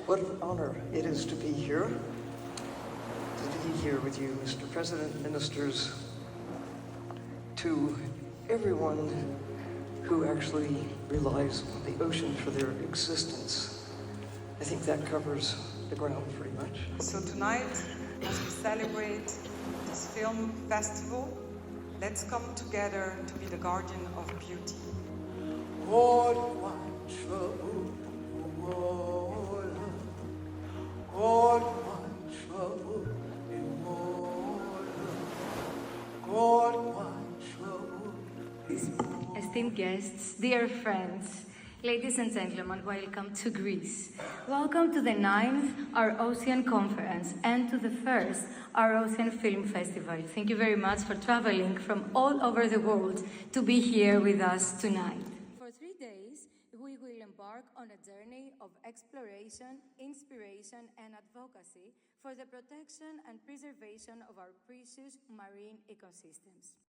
What an honor it is to be here with you, Mr. President, ministers, to everyone who actually relies on the ocean for their existence. I think that covers the ground pretty much. So tonight, as we celebrate this film festival, let's come together to be the guardian of beauty. God watch over the world. God watch over the world. God watch over the world. Esteemed guests, dear friends, ladies and gentlemen, welcome to Greece. Welcome to the 9th Our Ocean Conference and to the 1st Our Ocean Film Festival. Thank you very much for traveling from all over the world to be here with us tonight. For 3 days, we will embark on a journey of exploration, inspiration, and advocacy for the protection and preservation of our precious marine ecosystems.